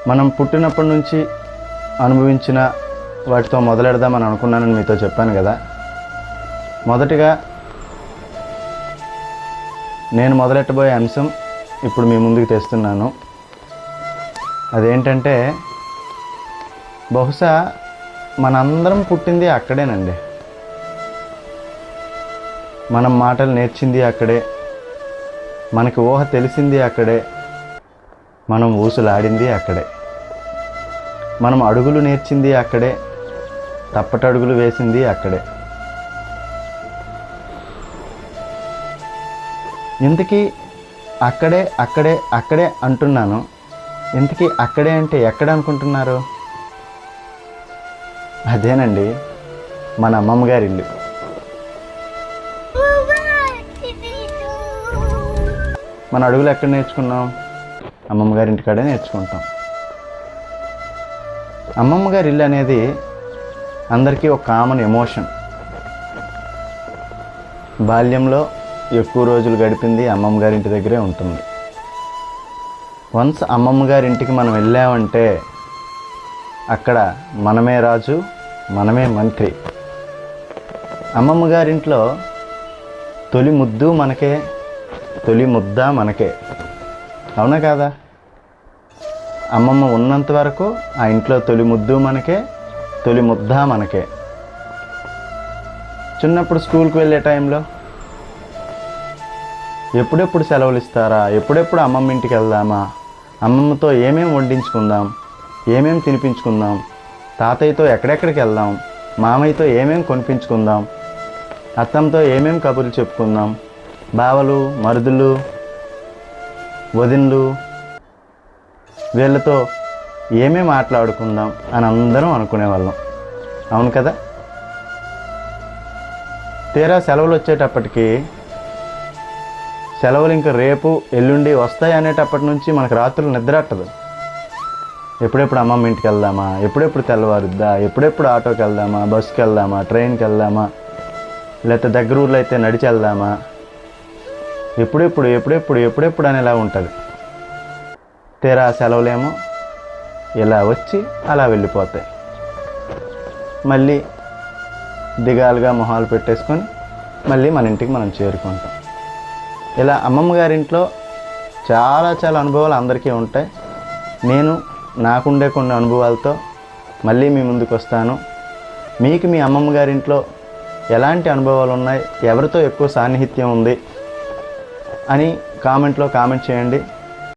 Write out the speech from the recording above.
మనం పుట్టినప్పటి నుంచి అనుభవించిన వాటితో మొదలెడదామని అనుకున్నానని మీతో చెప్పాను కదా. మొదటిగా నేను మొదలెట్టబోయే అంశం ఇప్పుడు మీ ముందుకు తెస్తున్నాను. అదేంటంటే, బహుశా మనందరం పుట్టింది అక్కడేనండి. మనం మాటలు నేర్చింది అక్కడే, మనకి ఊహ తెలిసింది అక్కడే, మనం ఊసులాడింది అక్కడే, మనం అడుగులు నేర్చింది అక్కడే, తప్పటడుగులు వేసింది అక్కడే. ఇంతకీ అక్కడే అక్కడే అక్కడే అంటున్నాను. ఇంతకీ అక్కడే అంటే ఎక్కడ అనుకుంటున్నారు? అదేనండి, మన అమ్మమ్మ గారి ఇల్లు. మన అడుగులు ఎక్కడ నేర్చుకున్నాం? అమ్మమ్మ గారి ఇంటికాడే నేర్చుకుంటాం. అమ్మమ్మ గారి ఇల్లు అనేది అందరికీ ఒక కామన్ ఎమోషన్. బాల్యంలో ఎక్కువ రోజులు గడిపింది అమ్మమ్మ గారి ఇంటి దగ్గరే ఉంటుంది. వన్స్ అమ్మమ్మ గారి ఇంటికి మనం వెళ్ళామంటే అక్కడ మనమే రాజు, మనమే మంత్రి. అమ్మమ్మ గారింట్లో తొలి ముద్దు మనకే, తొలి ముద్ద మనకే. అవునా కాదా? అమ్మమ్మ ఉన్నంత వరకు ఆ ఇంట్లో తొలి ముద్దు మనకే, తొలి ముద్ద మనకే. చిన్నప్పుడు స్కూల్కి వెళ్ళే టైంలో ఎప్పుడెప్పుడు సెలవులు ఇస్తారా, ఎప్పుడెప్పుడు అమ్మమ్మ ఇంటికి వెళ్దామా, అమ్మమ్మతో ఏమేమి వండించుకుందాం, ఏమేమి తినిపించుకుందాం, తాతయ్యతో ఎక్కడెక్కడికి వెళ్దాం, మామయ్యతో ఏమేమి కొనిపించుకుందాం, అత్తమ్మతో ఏమేమి కబుర్లు చెప్పుకుందాం, బావలు, మరుదులు, వదిన్లు, వీళ్ళతో ఏమేమి మాట్లాడుకుందాం అని అందరం అనుకునేవాళ్ళం. అవును కదా? తీరా సెలవులు వచ్చేటప్పటికి, సెలవులు ఇంకా రేపు ఎల్లుండి వస్తాయి అనేటప్పటి నుంచి మనకు రాత్రులు నిద్రట్టదు. ఎప్పుడెప్పుడు అమ్మమ్మ ఇంటికి వెళ్దామా, ఎప్పుడెప్పుడు తెల్లవారుద్దా, ఎప్పుడెప్పుడు ఆటోకి వెళ్దామా, బస్సుకి వెళ్దామా, ట్రైన్కి వెళ్దామా, లేకపోతే దగ్గర ఊర్లో అయితే నడిచి వెళ్దామా, ఎప్పుడెప్పుడు ఎప్పుడెప్పుడు ఎప్పుడెప్పుడు అనేలా ఉంటుంది. తీరా సెలవులేమో ఇలా వచ్చి అలా వెళ్ళిపోతాయి. మళ్ళీ దిగాలుగా మొహాలు పెట్టేసుకొని మళ్ళీ మన ఇంటికి మనం చేరుకుంటాం. ఇలా అమ్మమ్మ గారింట్లో చాలా చాలా అనుభవాలు అందరికీ ఉంటాయి. నేను నాకుండే కొన్ని అనుభవాలతో మళ్ళీ మీ ముందుకు వస్తాను. మీకు మీ అమ్మమ్మ గారింట్లో ఎలాంటి అనుభవాలు ఉన్నాయి, ఎవరితో ఎక్కువ సాన్నిహిత్యం ఉంది అని కామెంట్లో కామెంట్ చేయండి.